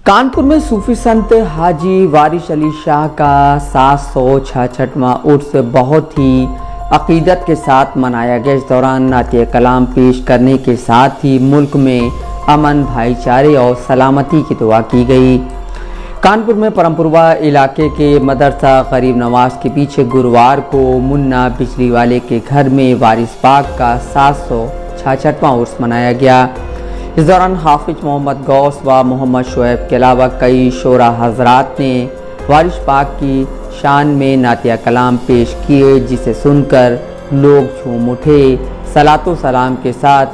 कानपुर में सूफी संत हाजी वारिस अली शाह का 766वां उर्स बहुत ही अकीदत के साथ मनाया गया। इस दौरान नातिया कलाम पेश करने के साथ ही मुल्क में अमन, भाईचारे और सलामती की दुआ की गई। कानपुर में परमपुरवा इलाके के मदरसा गरीब नवाज के पीछे गुरुवार को मुन्ना बिजली वाले के घर में वारिस पाक का 766वां उर्स मनाया गया। इस दौरान हाफिज मोहम्मद गौस व मोहम्मद शोएब के अलावा कई शोरा हजरात ने वारिस पाक की शान में नातिया कलाम पेश किए, जिसे सुनकर लोग झूम उठे। सलातो सलाम के साथ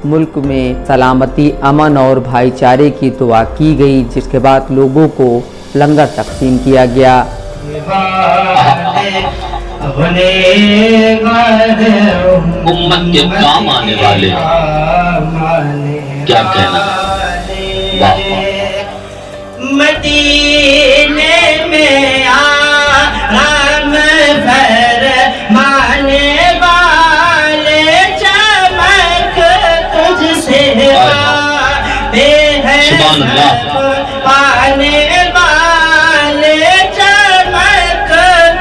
मुल्क में सलामती, अमन और भाईचारे की दुआ की गई, जिसके बाद लोगों को लंगर तकसीम किया गया। उम्मत के काम आने वाले क्या कहना। वाह मदीने में आराम फरमाने वाले चमक तुझसे पाते हैं, पाने वाले चमक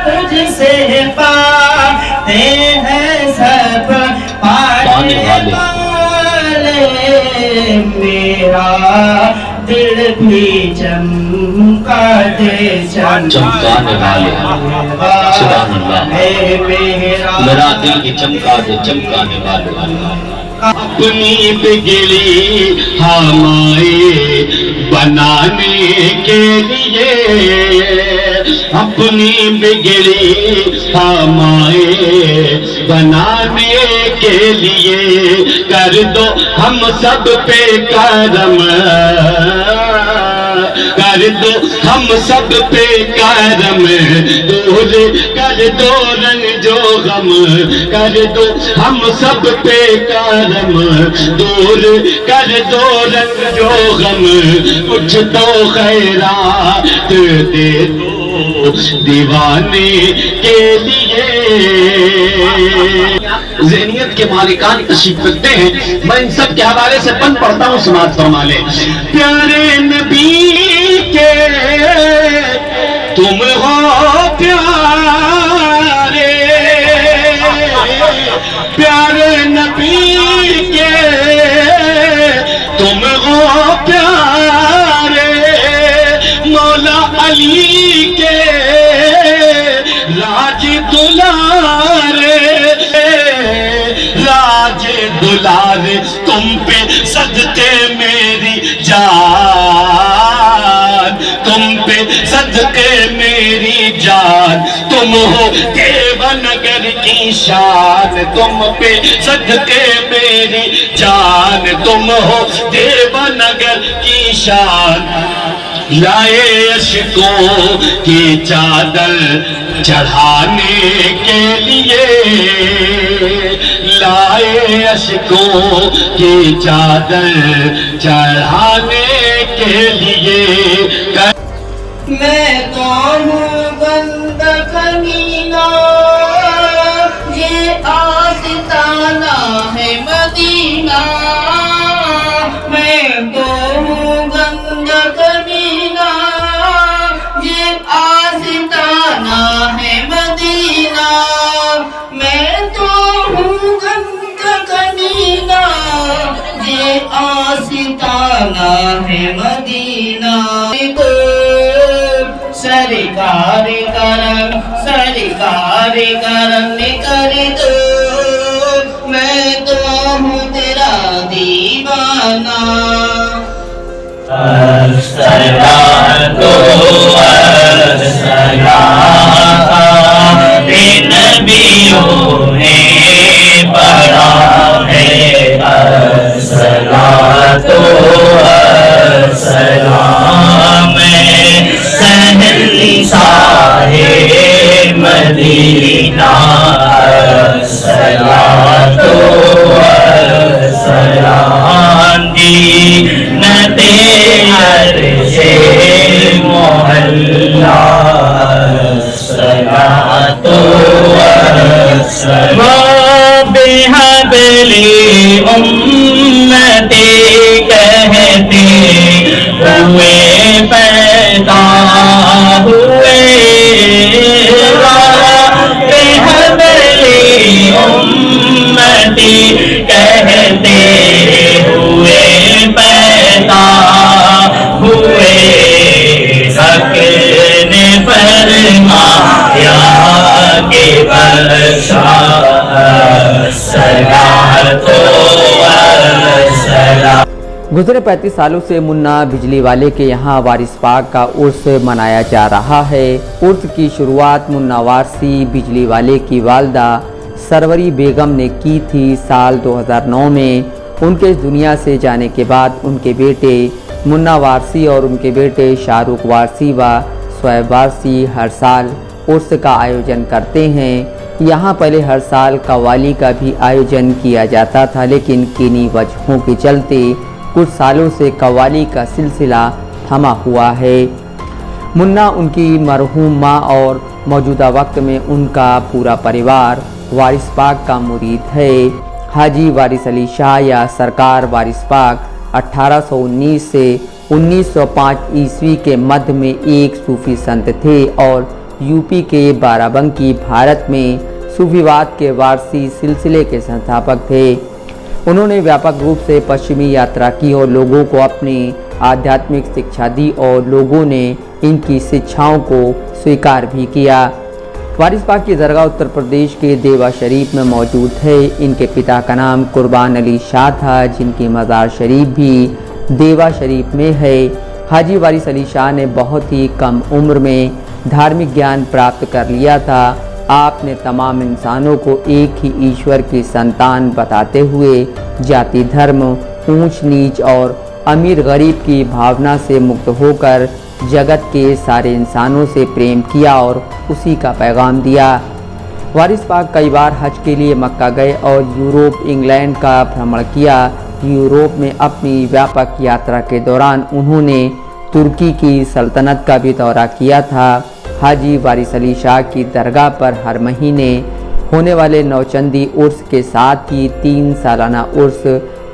तुझसे पाते हैं, सब पाने वाले मेरा दिल भी चमका दे, चमकाने वाले। सुभान अल्लाह, मेरा दिल भी चमका दे, चमकाने वाले। अपनी बिगड़ी हमारे बनाने के लिए, अपनी बिगड़ी हमारे बनाने के लिए कर दो हम सब पे करम, कर दो हम सब पे करम, दूर कर दो रंग जो गम, कर दो हम सब पे करम, दूर कर दो रंग जो गम, कुछ तो खैरात दे दो दीवाने के लिए। ज़हनियत के मालिकान तशरीफ रखते हैं, मैं इन सब के हवाले से बंद पढ़ता हूँ, समाज फरमा ले। प्यारे नबी के तुम हो प्यारे, प्यारे नबी के तुम हो प्यारे, मौला अली के राज दुलारे, राज दुलारे तुम पे सदके मेरी जान, तुम पे सदके मेरी जान, तुम हो देवनगर की शान, तुम पे सदके मेरी जान, तुम हो देवनगर की शान। लाए अशकों की चादर चढ़ाने के लिए, लाए अशकों की चादर चढ़ाने के लिए। मैं कौन हूँ बंदा कमीना, ये आस्ताना है मदीना, मैं तो हूँ बंदा कमीना, ये आस्ताना है मदीना, मैं तो हूँ बंदा कमीना, ये आस्ताना है मदीना। सरकार करम कर दो, मैं तो हूँ तेरा दीवाना। नबियों ने पढ़ा है, अस्सलातो अस्सलाम साहे मदीना, अस्सलातो अस्सलाम जीनते अर्शे मोहल्ला, अस्सलातो अस्सलाम बिहबली उम्मती कहते हुए गुजरे 35 सालों से मुन्ना बिजली वाले के यहाँ वारिस पाक का उर्स मनाया जा रहा है। उर्स की शुरुआत मुन्ना वारसी बिजली वाले की वालदा सरवरी बेगम ने की थी। साल 2009 में उनके इस दुनिया से जाने के बाद उनके बेटे मुन्ना वारसी और उनके बेटे शाहरुख वारसी व शोएब वारसी हर साल उर्स का आयोजन करते हैं। यहाँ पहले हर साल कव्वाली का भी आयोजन किया जाता था, लेकिन किन्हीं वजहों के चलते कुछ सालों से कव्वाली का सिलसिला थमा हुआ है। मुन्ना, उनकी मरहूम माँ और मौजूदा वक्त में उनका पूरा परिवार वारिस पाक का मुरीद है। हाजी वारिस अली शाह या सरकार वारिस पाक 1819 से 1905 ईस्वी के मध्य में एक सूफी संत थे और यूपी के बाराबंकी भारत में सूफीवाद के वारसी सिलसिले के संस्थापक थे। उन्होंने व्यापक रूप से पश्चिमी यात्रा की और लोगों को अपनी आध्यात्मिक शिक्षा दी और लोगों ने इनकी शिक्षाओं को स्वीकार भी किया। वारिस पाक की दरगाह उत्तर प्रदेश के देवा शरीफ में मौजूद है। इनके पिता का नाम कुर्बान अली शाह था, जिनकी मज़ार शरीफ भी देवा शरीफ में है। हाजी वारिस अली शाह ने बहुत ही कम उम्र में धार्मिक ज्ञान प्राप्त कर लिया था। आपने तमाम इंसानों को एक ही ईश्वर की संतान बताते हुए जाति, धर्म, ऊंच नीच और अमीर गरीब की भावना से मुक्त होकर जगत के सारे इंसानों से प्रेम किया और उसी का पैगाम दिया। वारिस पाक कई बार हज के लिए मक्का गए और यूरोप, इंग्लैंड का भ्रमण किया। यूरोप में अपनी व्यापक यात्रा के दौरान उन्होंने तुर्की की सल्तनत का भी दौरा किया था। हाजी वारिस अली शाह की दरगाह पर हर महीने होने वाले नौचंदी उर्स के साथ ही 3 सालाना उर्स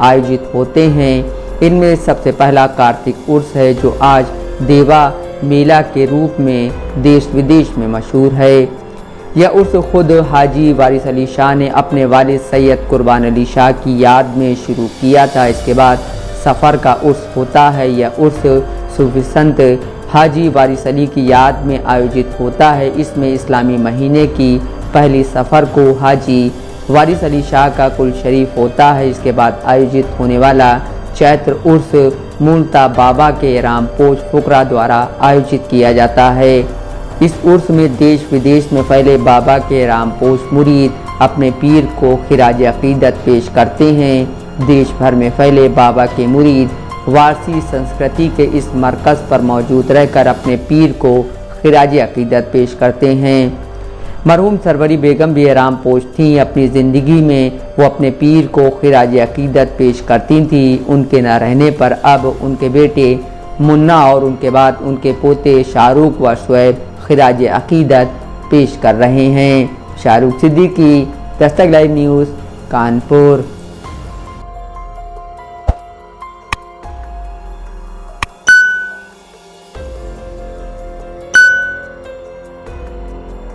आयोजित होते हैं। इनमें सबसे पहला कार्तिक उर्स है, जो आज देवा मेला के रूप में देश विदेश में मशहूर है। यह उर्स खुद हाजी वारिस अली शाह ने अपने वालिद सैयद कुर्बान अली शाह की याद में शुरू किया था। इसके बाद सफ़र का उर्स होता है। यह उर्स सूफी संत हाजी वारिस अली की याद में आयोजित होता है। इसमें इस्लामी महीने की पहली सफ़र को हाजी वारिस अली शाह का कुल शरीफ होता है। इसके बाद आयोजित होने वाला चैत्र उर्स मूलतः बाबा के रामपोश फुकरा द्वारा आयोजित किया जाता है। इस उर्स में देश विदेश में फैले बाबा के रामपोश मुरीद अपने पीर को खिराज अकीदत पेश करते हैं। देश भर में फैले बाबा के मुरीद वारसी संस्कृति के इस मरकज़ पर मौजूद रहकर अपने पीर को खिराज अकीदत पेश करते हैं। मरहूम सरवरी बेगम भी रामपोश थीं। अपनी ज़िंदगी में वो अपने पीर को खिराज अकीदत पेश करती थीं। उनके न रहने पर अब उनके बेटे मुन्ना और उनके बाद उनके पोते शाहरुख व शोएब खिराज अकीदत पेश कर रहे हैं। Shahrukh Siddiqui, Dastak live news, Kanpur.